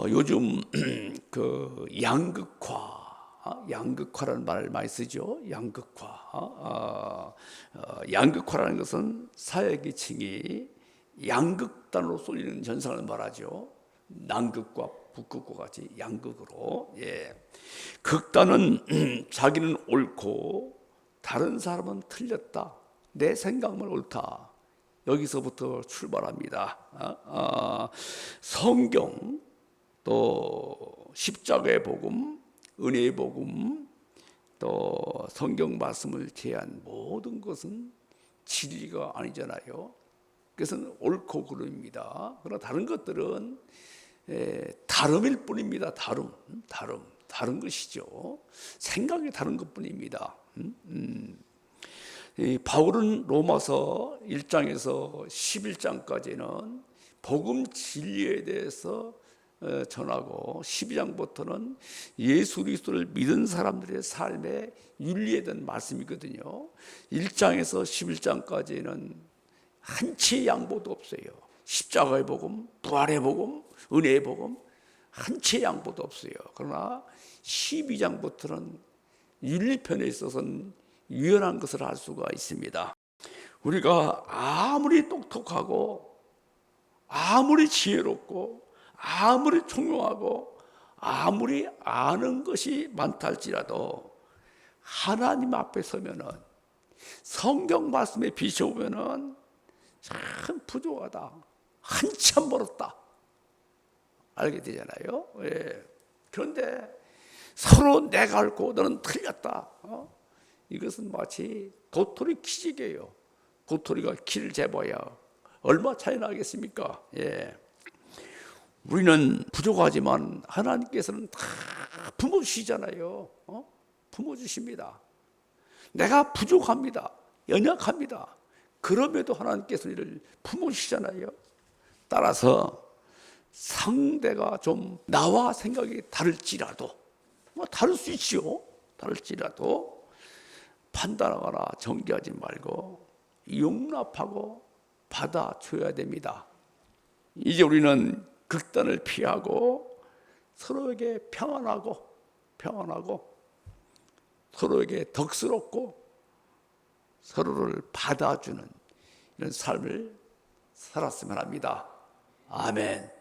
요즘 그 양극화라는 말을 많이 쓰죠. 양극화라는 것은 사회계층이 양극단으로 쏠리는 현상을 말하죠. 남극과 북극과 같이 양극으로. 극단은 자기는 옳고 다른 사람은 틀렸다. 내 생각만 옳다. 여기서부터 출발합니다. 성경, 또 십자가의 복음, 은혜의 복음, 또 성경 말씀을 제한 모든 것은 진리가 아니잖아요. 그것은 옳고 그름입니다. 그러나 다른 것들은 다름일 뿐입니다. 다른 것이죠. 생각이 다른 것뿐입니다. 바울은 로마서 1장에서 11장까지는 복음 진리에 대해서 전하고 12장부터는 예수 그리스도를 믿은 사람들의 삶의 윤리에 대한 말씀이거든요. 1장에서 11장까지는 한 치의 양보도 없어요. 십자가의 복음, 부활의 복음, 은혜의 복음, 한 치의 양보도 없어요. 그러나 12장부터는 윤리편에 있어서는 유연한 것을 알 수가 있습니다. 우리가 아무리 똑똑하고 아무리 지혜롭고 아무리 총명하고 아무리 아는 것이 많다 할지라도 하나님 앞에 서면은 성경 말씀에 비춰보면은 참 부족하다, 한참 멀었다 알게 되잖아요. 그런데 서로 내가 옳고 너는 틀렸다. 이것은 마치 도토리 키재기예요. 도토리가 키를 재봐야 얼마 차이 나겠습니까? 우리는 부족하지만 하나님께서는 다 품어주시잖아요. 품어주십니다. 내가 부족합니다. 연약합니다. 그럼에도 하나님께서 이를 품어주시잖아요. 따라서 상대가 좀 나와 생각이 다를지라도, 다를 수 있죠. 다를지라도 판단하거나 정죄하지 말고 용납하고 받아줘야 됩니다. 이제 우리는 극단을 피하고 서로에게 평안하고 서로에게 덕스럽고 서로를 받아주는 이런 삶을 살았으면 합니다. 아멘.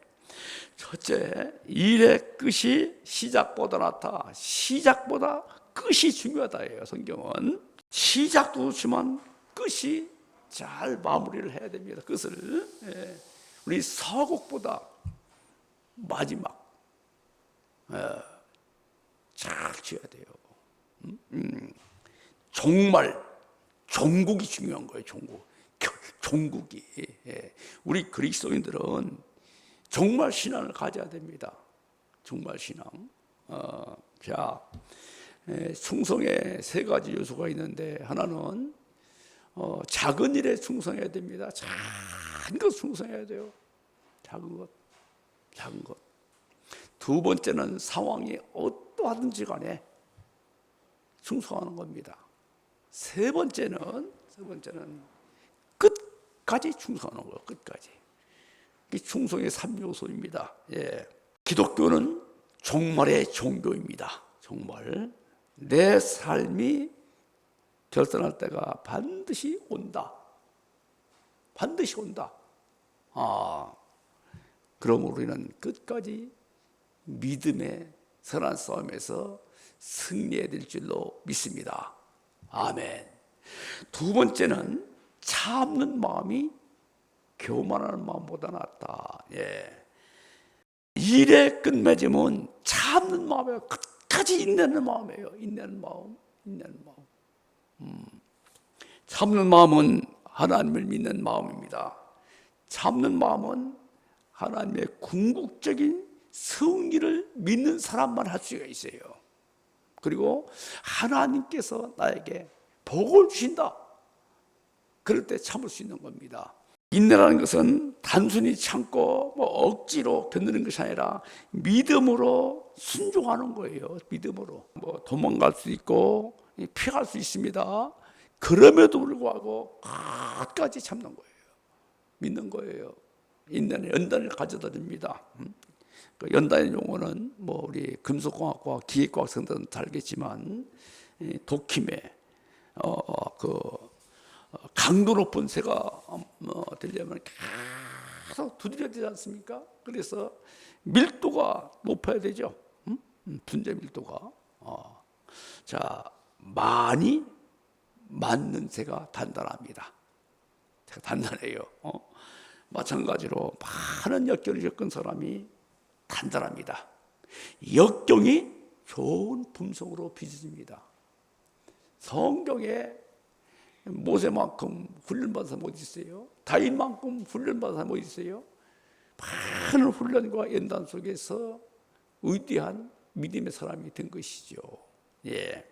첫째, 일의 끝이 시작보다 낫다. 시작보다 끝이 중요하다예요. 성경은 시작도 좋지만 끝이 잘 마무리를 해야 됩니다. 끝을 우리 서곡보다 마지막 잘 지어야 돼요. 종국이 중요한 거예요. 종국이. 우리 그리스도인들은 종말 신앙을 가져야 됩니다. 종말 신앙. 충성에 세 가지 요소가 있는데 하나는 작은 일에 충성해야 됩니다. 작은 것 충성해야 돼요. 작은 것. 두 번째는 상황이 어떠하든지 간에 충성하는 겁니다. 세 번째는 끝까지 충성하는 거예요. 끝까지. 이 충성의 3요소입니다. 기독교는 종말의 종교입니다. 종말. 내 삶이 결단할 때가 반드시 온다. 그럼 우리는 끝까지 믿음의 선한 싸움에서 승리해야 될 줄로 믿습니다. 아멘. 두 번째는 참는 마음이 교만하는 마음보다 낫다. 일의 끝맺음은 참는 마음이에요. 끝까지 인내하는 마음이에요. 인내하는 마음. 참는 마음은 하나님을 믿는 마음입니다. 참는 마음은 하나님의 궁극적인 승리를 믿는 사람만 할 수가 있어요. 그리고 하나님께서 나에게 복을 주신다. 그럴 때 참을 수 있는 겁니다. 인내라는 것은 단순히 참고 억지로 견디는 것이 아니라 믿음으로 순종하는 거예요. 믿음으로. 도망갈 수 있고 피할 수 있습니다. 그럼에도 불구하고 끝까지 참는 거예요. 믿는 거예요. 인내는 연단을 가져다 줍니다. 그 연단의 용어는 뭐 우리 금속공학과 기계과학생들은 다 알겠지만 독힘에 그 강도 높은 새가 되려면 계속 두드려야 되지 않습니까? 그래서 밀도가 높아야 되죠. 분자 밀도가. 자, 많이 맞는 새가 단단합니다. 새가 단단해요. 마찬가지로 많은 역경을 겪은 사람이 단단합니다. 역경이 좋은 품성으로 빚어집니다. 성경에 모세만큼 훈련받은 사람이 어디 있어요? 다윗만큼 훈련받은 사람이 어디 있어요? 많은 훈련과 연단 속에서 위대한 믿음의 사람이 된 것이죠. 예.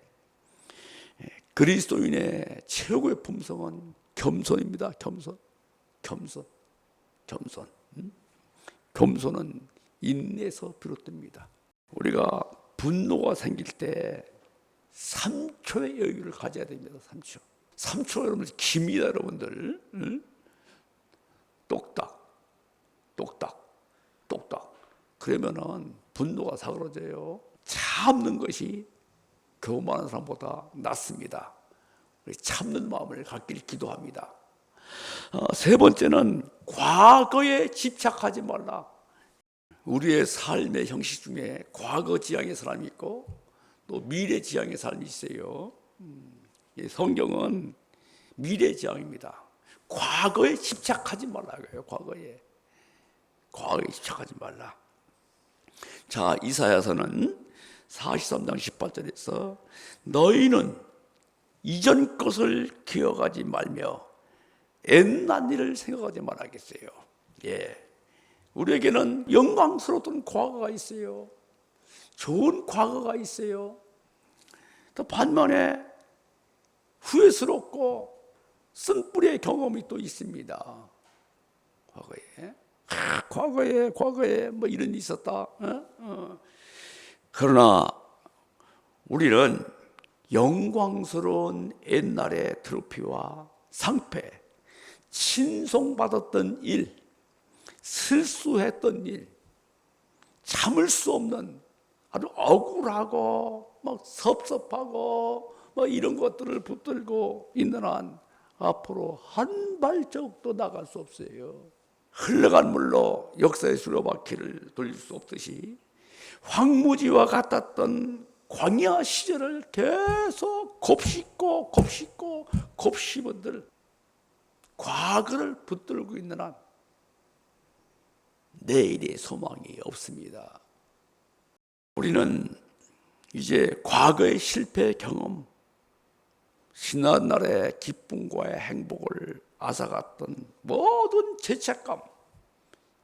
그리스도인의 최고의 품성은 겸손입니다. 겸손. 겸손은 인내에서 비롯됩니다. 우리가 분노가 생길 때 3초의 여유를 가져야 됩니다. 3초 여러분들 깁니다. 여러분들. 똑딱. 그러면은 분노가 사그러져요. 참는 것이 교만한 사람보다 낫습니다. 참는 마음을 갖기를 기도합니다. 세 번째는 과거에 집착하지 말라. 우리의 삶의 형식 중에 과거 지향의 사람이 있고 또 미래 지향의 사람이 있어요. 성경은 미래 지향입니다. 과거에 집착하지 말라고요. 과거에 집착하지 말라. 자, 이사야서는 43장 18절에서 너희는 이전 것을 기억하지 말며 옛날 일을 생각하지 말아야겠어요. 예. 우리에게는 영광스러웠던 과거가 있어요. 좋은 과거가 있어요. 또 반면에 후회스럽고 쓴뿌리의 경험이 또 있습니다. 과거에 뭐 이런 일이 있었다. 그러나 우리는 영광스러운 옛날의 트로피와 상패, 친송받았던 일, 실수했던 일, 참을 수 없는 아주 억울하고 막 섭섭하고 뭐 이런 것들을 붙들고 있는 한 앞으로 한 발자국도 나갈 수 없어요. 흘러간 물로 역사의 수레바퀴를 돌릴 수 없듯이 황무지와 같았던 광야 시절을 계속 곱씹어들 과거를 붙들고 있는 한 내일의 소망이 없습니다. 우리는 이제 과거의 실패 경험, 지난날의 기쁨과의 행복을 앗아갔던 모든 죄책감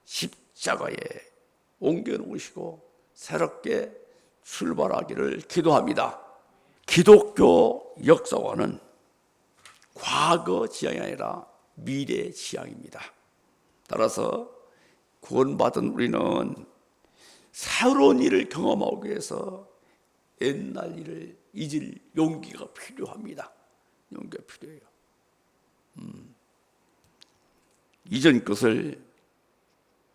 십자가에 옮겨놓으시고 새롭게 출발하기를 기도합니다. 기독교 역사관은 과거 지향이 아니라 미래 지향입니다. 따라서 구원받은 우리는 새로운 일을 경험하기 위해서 옛날 일을 잊을 용기가 필요합니다. 용기가 필요해요. 이전 것을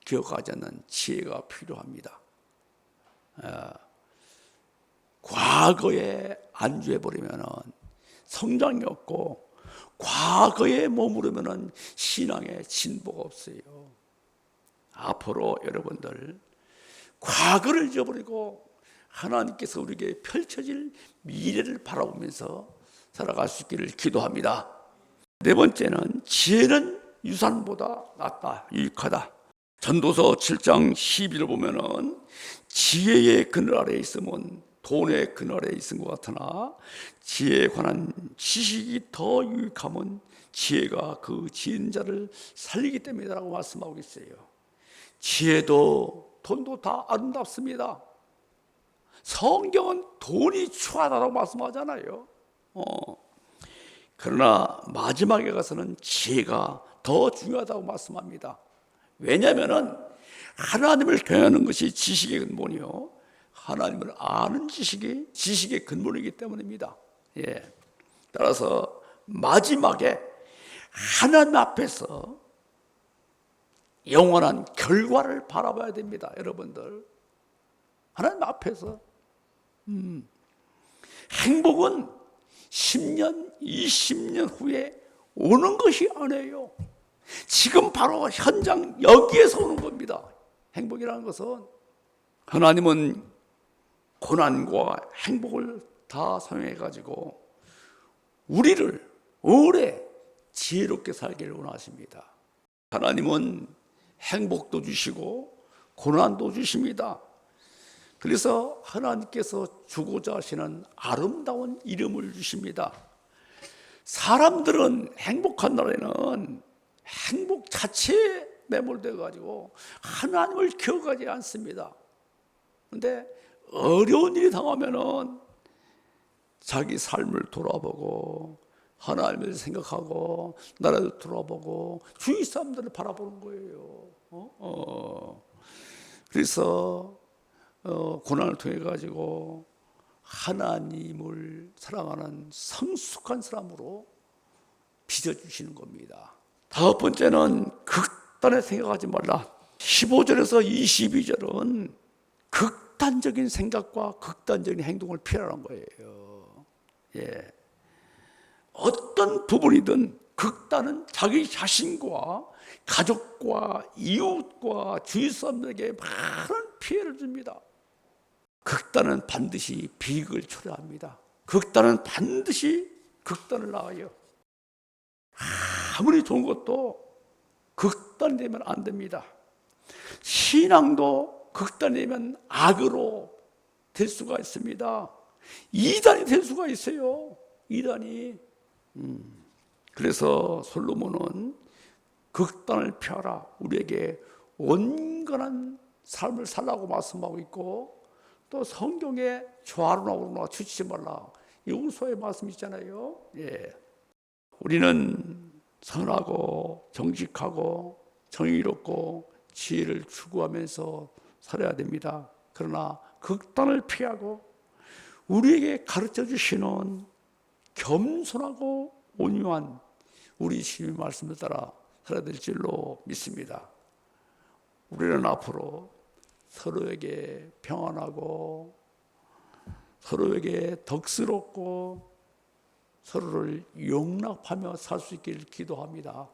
기억하지 않는 지혜가 필요합니다. 과거에 안주해버리면 성장이 없고 과거에 머무르면 신앙에 진보가 없어요. 앞으로 여러분들 과거를 잊어버리고 하나님께서 우리에게 펼쳐질 미래를 바라보면서 살아갈 수 있기를 기도합니다. 네 번째는 지혜는 유산보다 낫다, 유익하다. 전도서 7장 12를 보면은 지혜의 그늘 아래에 있으면 돈의 그늘 아래에 있은 것 같으나 지혜에 관한 지식이 더 유익하면 지혜가 그 지은 자를 살리기 때문이라고 말씀하고 있어요. 지혜도 돈도 다 아름답습니다. 성경은 돈이 추하다고 말씀하잖아요. 그러나 마지막에 가서는 지혜가 더 중요하다고 말씀합니다. 왜냐하면 하나님을 경외하는 것이 지식의 근본이요, 하나님을 아는 지식이 지식의 근본이기 때문입니다. 예. 따라서 마지막에 하나님 앞에서 영원한 결과를 바라봐야 됩니다. 여러분들, 하나님 앞에서 행복은 10년, 20년 후에 오는 것이 아니에요. 지금 바로 현장 여기에서 오는 겁니다. 행복이라는 것은, 하나님은 고난과 행복을 다 사용해 가지고 우리를 오래 지혜롭게 살기를 원하십니다. 하나님은 행복도 주시고 고난도 주십니다. 그래서 하나님께서 주고자 하시는 아름다운 이름을 주십니다. 사람들은 행복한 날에는 행복 자체에 매몰되어 가지고 하나님을 기억하지 않습니다. 그런데 어려운 일이 당하면은 자기 삶을 돌아보고 하나님을 생각하고 나라도 돌아보고 주위 사람들을 바라보는 거예요. 그래서 고난을 통해 가지고 하나님을 사랑하는 성숙한 사람으로 빚어주시는 겁니다. 다섯 번째는 극단에 생각하지 말라. 15절에서 22절은 극단적인 생각과 극단적인 행동을 피하라는 거예요. 예. 어떤 부분이든 극단은 자기 자신과 가족과 이웃과 주위 사람들에게 많은 피해를 줍니다. 극단은 반드시 비극을 초래합니다. 극단은 반드시 극단을 낳아요. 아무리 좋은 것도 극단이 되면 안 됩니다. 신앙도 극단이 되면 악으로 될 수가 있습니다. 이단이 될 수가 있어요. 이단이. 그래서 솔로몬은 극단을 피하라, 우리에게 온건한 삶을 살라고 말씀하고 있고, 또 성경에 좌로나 우로나 치우치지 말라, 요소의 말씀 있잖아요. 예. 우리는 선하고 정직하고 정의롭고 지혜를 추구하면서 살아야 됩니다. 그러나 극단을 피하고 우리에게 가르쳐 주시는 겸손하고 온유한 우리 주님의 말씀을 따라 살아야 될 줄로 믿습니다. 우리는 앞으로 서로에게 평안하고 서로에게 덕스럽고 서로를 용납하며 살 수 있기를 기도합니다.